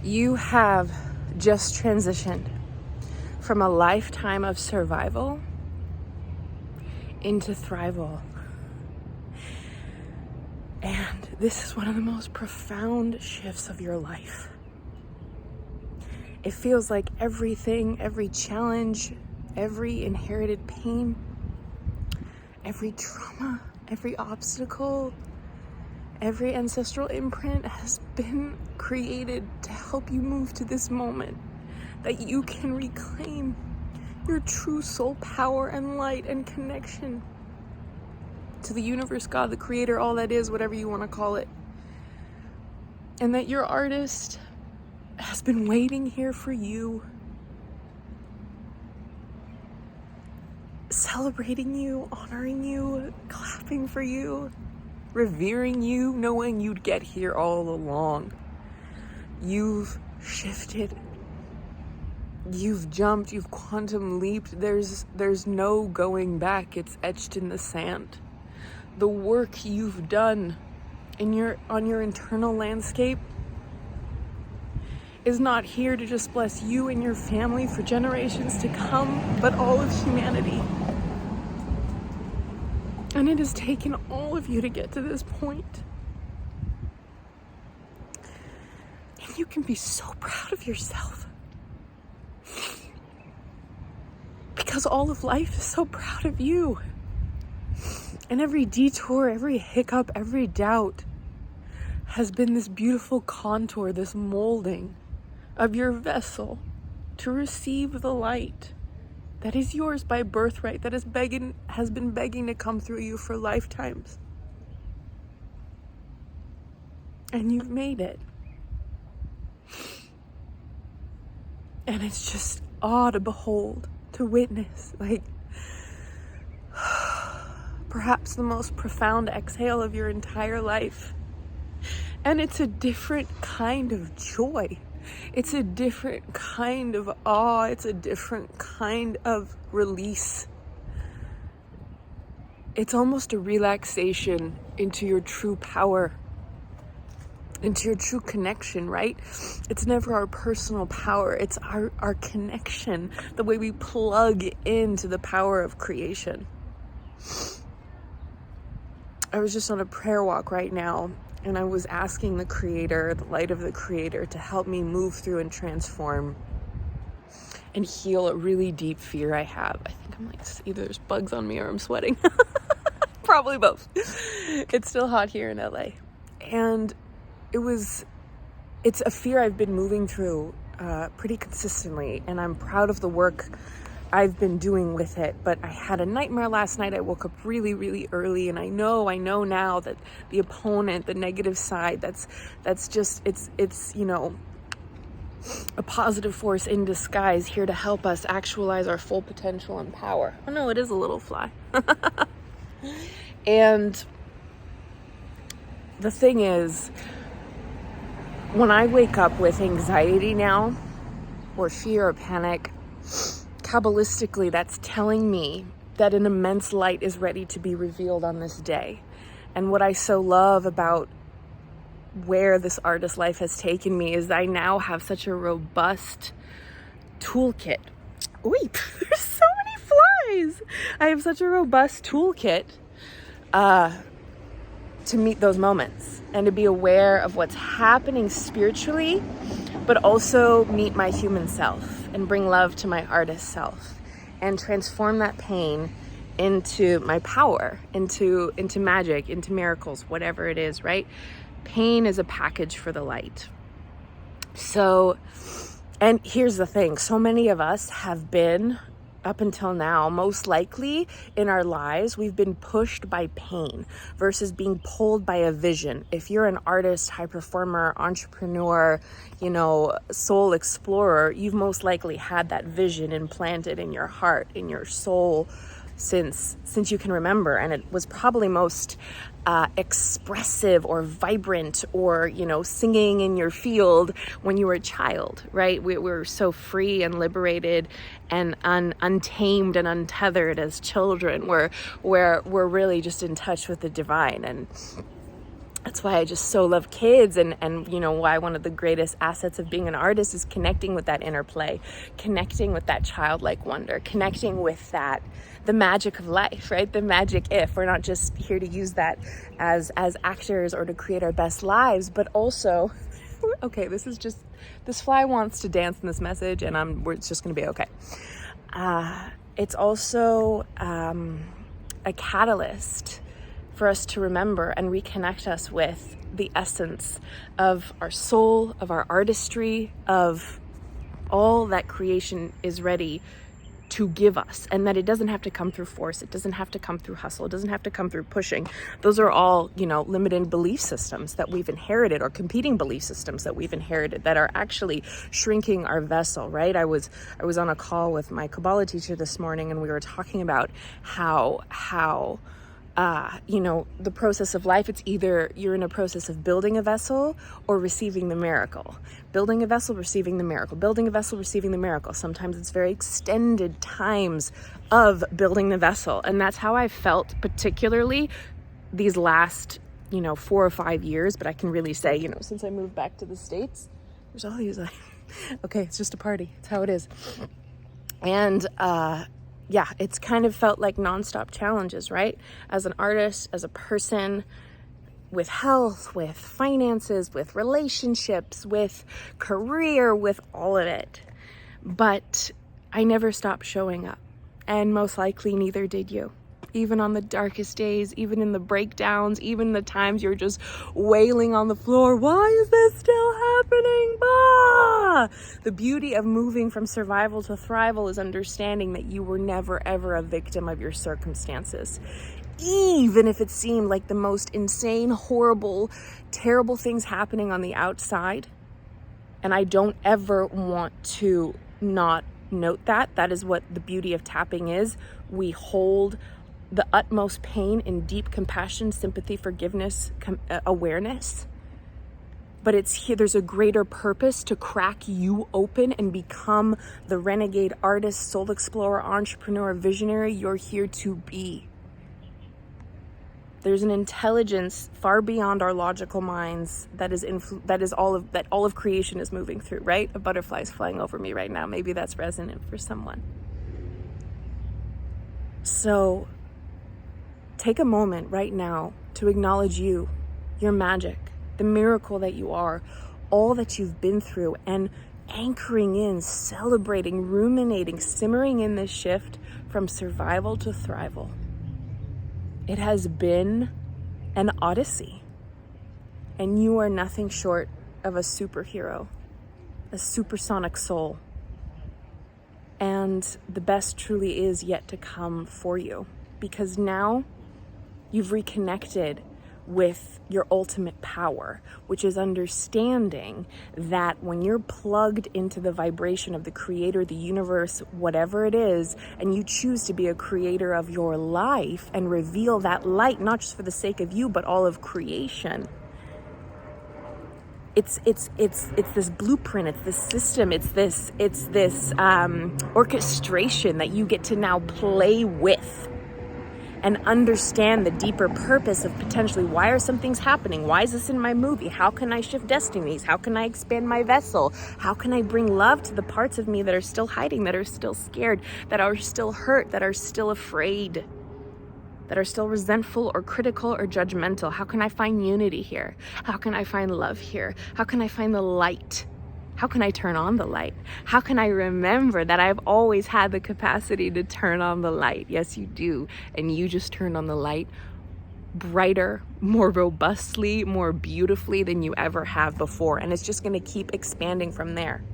You have just transitioned from a lifetime of survival into thrival. And this is one of the most profound shifts of your life. It feels like everything, every challenge, every inherited pain, every trauma, every obstacle, every ancestral imprint has been created to help you move to this moment that you can reclaim your true soul power and light and connection to the universe, God, the creator, all that is, whatever you want to call it. And that your artist has been waiting here for you, celebrating you, honoring you, clapping for you, revering you, knowing you'd get here all along. You've shifted. You've jumped. You've quantum leaped. There's no going back. It's etched in the sand. The work you've done on your internal landscape is not here to just bless you and your family for generations to come, but all of humanity. And it has taken all of you to get to this point. And you can be so proud of yourself. Because all of life is so proud of you. And every detour, every hiccup, every doubt has been this beautiful contour, this molding of your vessel to receive the light that is yours by birthright, that has been begging to come through you for lifetimes. And you've made it. And it's just awe to behold, to witness, like perhaps the most profound exhale of your entire life. And it's a different kind of joy. It's a different kind of awe. It's a different kind of release. It's almost a relaxation into your true power, into your true connection, right? It's never our personal power. It's our connection, the way we plug into the power of creation. I was just on a prayer walk right now, and I was asking the creator, the light of the creator, to help me move through and transform and heal a really deep fear I have. I think I'm like, either there's bugs on me or I'm sweating. Probably both. It's still hot here in LA. And it's a fear I've been moving through pretty consistently, and I'm proud of the work I've been doing with it. But I had a nightmare last night. I woke up really, really early, and I know now that the opponent, the negative side, that's just, it's you know, a positive force in disguise here to help us actualize our full potential and power. Oh no, it is a little fly. And the thing is, when I wake up with anxiety now, or fear or panic, Kabbalistically, that's telling me that an immense light is ready to be revealed on this day. And what I so love about where this artist life has taken me is I now have such a robust toolkit. Ooh, there's so many flies. I have such a robust toolkit to meet those moments and to be aware of what's happening spiritually, but also meet my human self and bring love to my artist self and transform that pain into my power, into magic, into miracles, whatever it is, right? Pain is a package for the light. So, and here's the thing, so many of us have been, up until now, most likely in our lives, we've been pushed by pain versus being pulled by a vision. If you're an artist, high performer, entrepreneur, you know, soul explorer, you've most likely had that vision implanted in your heart, in your soul, since you can remember. And it was probably most expressive or vibrant, or, you know, singing in your field when you were a child, right? We were so free and liberated and untamed and untethered as children. We're really just in touch with the divine. That's why I just so love kids, and you know, why one of the greatest assets of being an artist is connecting with that inner play, connecting with that childlike wonder, connecting with that, the magic of life, right? The magic if. We're not just here to use that as actors or to create our best lives, but also, okay, this fly wants to dance in this message, and it's just gonna be okay. It's also a catalyst for us to remember and reconnect us with the essence of our soul, of our artistry, of all that creation is ready to give us, and that it doesn't have to come through force, it doesn't have to come through hustle, it doesn't have to come through pushing. Those are all, you know, limited belief systems that we've inherited, or competing belief systems that we've inherited, that are actually shrinking our vessel, right? I was on a call with my Kabbalah teacher this morning, and we were talking about how you know, the process of life, it's either you're in a process of building a vessel or receiving the miracle. Building a vessel, receiving the miracle. Building a vessel, receiving the miracle. Sometimes it's very extended times of building the vessel. And that's how I felt, particularly these last, you know, 4 or 5 years. But I can really say, you know, since I moved back to the States, there's all these, okay, it's just a party. It's how it is. And, yeah, it's kind of felt like nonstop challenges, right? As an artist, as a person, with health, with finances, with relationships, with career, with all of it. But I never stopped showing up, and most likely neither did you. Even on the darkest days, even in the breakdowns, even the times you're just wailing on the floor, why is this still happening? Bah! The beauty of moving from survival to thrival is understanding that you were never, ever a victim of your circumstances. Even if it seemed like the most insane, horrible, terrible things happening on the outside. And I don't ever want to not note that. That is what the beauty of tapping is. We hold the utmost pain in deep compassion, sympathy, forgiveness, awareness. But it's here, there's a greater purpose to crack you open and become the renegade artist, soul explorer, entrepreneur, visionary you're here to be. There's an intelligence far beyond our logical minds that all of creation is moving through, right? A butterfly's flying over me right now. Maybe that's resonant for someone. So take a moment right now to acknowledge you, your magic, the miracle that you are, all that you've been through, and anchoring in, celebrating, ruminating, simmering in this shift from survival to thrival. It has been an odyssey, and you are nothing short of a superhero, a supersonic soul. And the best truly is yet to come for you, because now you've reconnected with your ultimate power, which is understanding that when you're plugged into the vibration of the creator, the universe, whatever it is, and you choose to be a creator of your life and reveal that light, not just for the sake of you, but all of creation. It's this blueprint, it's this system, it's this orchestration that you get to now play with and understand the deeper purpose of potentially, why are some things happening? Why is this in my movie? How can I shift destinies? How can I expand my vessel? How can I bring love to the parts of me that are still hiding, that are still scared, that are still hurt, that are still afraid, that are still resentful or critical or judgmental? How can I find unity here? How can I find love here? How can I find the light? How can I turn on the light? How can I remember that I've always had the capacity to turn on the light? Yes, you do. And you just turned on the light brighter, more robustly, more beautifully than you ever have before. And it's just going to keep expanding from there,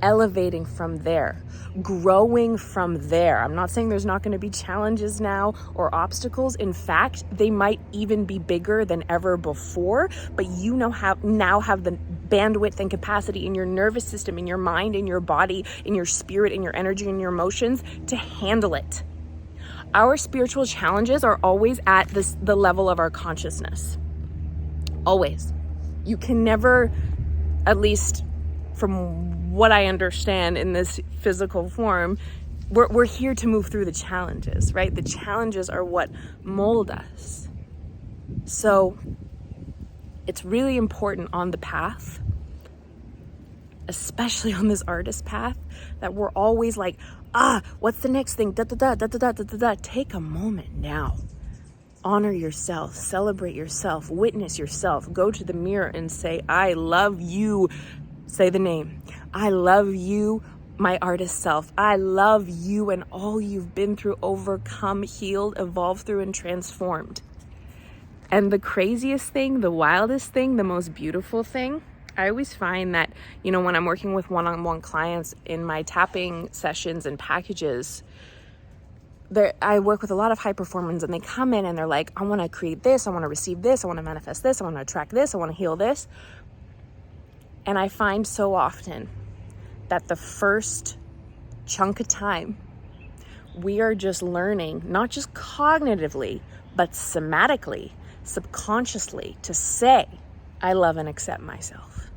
elevating from there, growing from there. I'm not saying there's not going to be challenges now or obstacles. In fact, they might even be bigger than ever before, but you now have the bandwidth and capacity in your nervous system, in your mind, in your body, in your spirit, in your energy, in your emotions to handle it. Our spiritual challenges are always at the level of our consciousness. Always. You can never, at least from what I understand in this physical form, we're here to move through the challenges, right? The challenges are what mold us. So it's really important on the path, especially on this artist path, that we're always like, what's the next thing? Take a moment now. Honor yourself, celebrate yourself, witness yourself, go to the mirror and say, I love you. Say the name. I love you, my artist self. I love you and all you've been through, overcome, healed, evolved through, and transformed. And the craziest thing, the wildest thing, the most beautiful thing, I always find that, when I'm working with one-on-one clients in my tapping sessions and packages, I work with a lot of high performers, and they come in and they're like, I want to create this, I want to receive this, I want to manifest this, I want to attract this, I want to heal this. And I find so often that the first chunk of time, we are just learning, not just cognitively, but somatically, subconsciously, to say, I love and accept myself.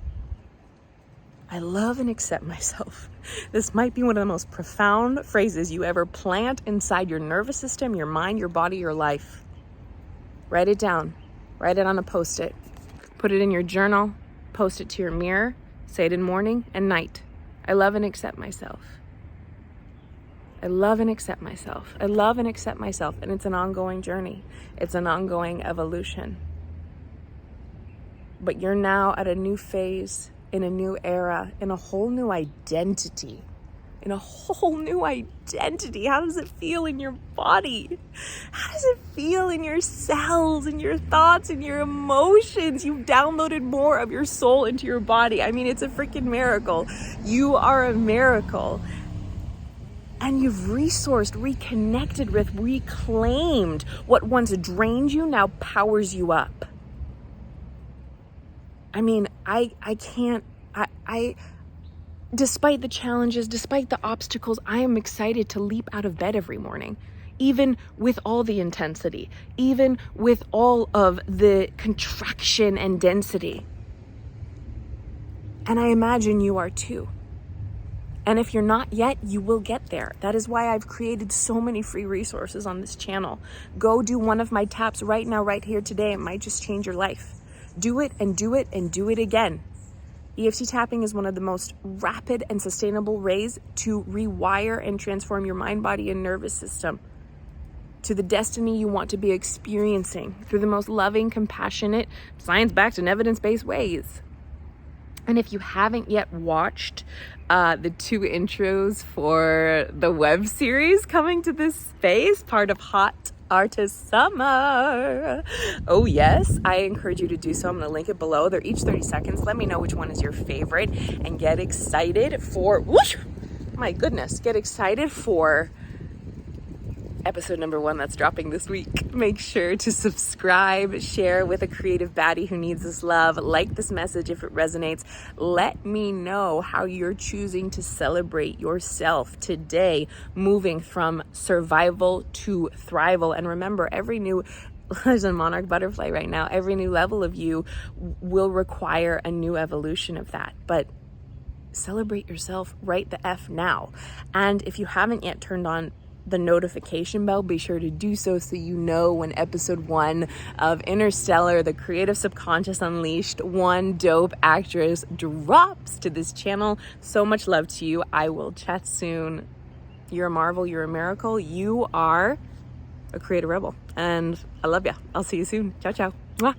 I love and accept myself. This might be one of the most profound phrases you ever plant inside your nervous system, your mind, your body, your life. Write it down. Write it on a Post-it. Put it in your journal. Post it to your mirror. Say it in morning and night. I love and accept myself. I love and accept myself. I love and accept myself. And it's an ongoing journey. It's an ongoing evolution. But you're now at a new phase, in a new era, in a whole new identity. In a whole new identity. How does it feel in your body? How does it feel in your cells, in your thoughts, in your emotions? You've downloaded more of your soul into your body. I mean, it's a freaking miracle. You are a miracle. And you've resourced, reconnected with, reclaimed what once drained you now powers you up. I mean, I despite the challenges, despite the obstacles, I am excited to leap out of bed every morning, even with all the intensity, even with all of the contraction and density. And I imagine you are too. And if you're not yet, you will get there. That is why I've created so many free resources on this channel. Go do one of my taps right now, right here today. It might just change your life. Do it and do it and do it again. EFT tapping is one of the most rapid and sustainable ways to rewire and transform your mind, body, and nervous system to the destiny you want to be experiencing through the most loving, compassionate, science-backed, and evidence-based ways. And if you haven't yet watched the 2 intros for the web series coming to this space, part of Hot Artist Summer, oh yes, I encourage you to do so. I'm going to link it below. They're each 30 seconds. Let me know which one is your favorite and get excited for, whoosh, my goodness, get excited for episode number 1 that's dropping this week. Make sure to subscribe, share with a creative baddie who needs this love. Like this message if it resonates. Let me know how you're choosing to celebrate yourself today, moving from survival to thrival. And remember, every new, there's a monarch butterfly right now, every new level of you will require a new evolution of that. But celebrate yourself right the F now. And if you haven't yet turned on the notification bell, be sure to do so you know when episode 1 of Interstellar, the Creative Subconscious Unleashed, one dope actress drops to this channel. So much love to you. I will chat soon. You're a marvel. You're a miracle. You are a creative rebel. And I love ya. I'll see you soon. Ciao, ciao. Mwah.